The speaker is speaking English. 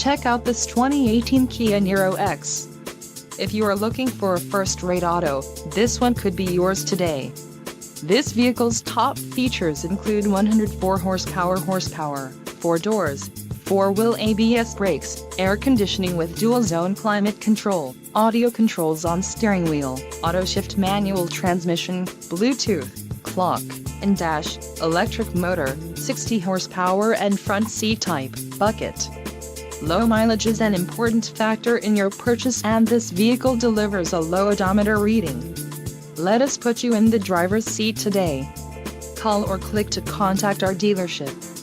Check out this 2018 Kia Niro X. If you are looking for a first-rate auto, this one could be yours today. This vehicle's top features include 104 horsepower, 4 doors, 4-wheel ABS brakes, air conditioning with dual-zone climate control, audio controls on steering wheel, auto-shift manual transmission, Bluetooth, clock, and dash, electric motor, 60 horsepower and front seat type, bucket. Low mileage is an important factor in your purchase, and this vehicle delivers a low odometer reading. Let us put you in the driver's seat today. Call or click to contact our dealership.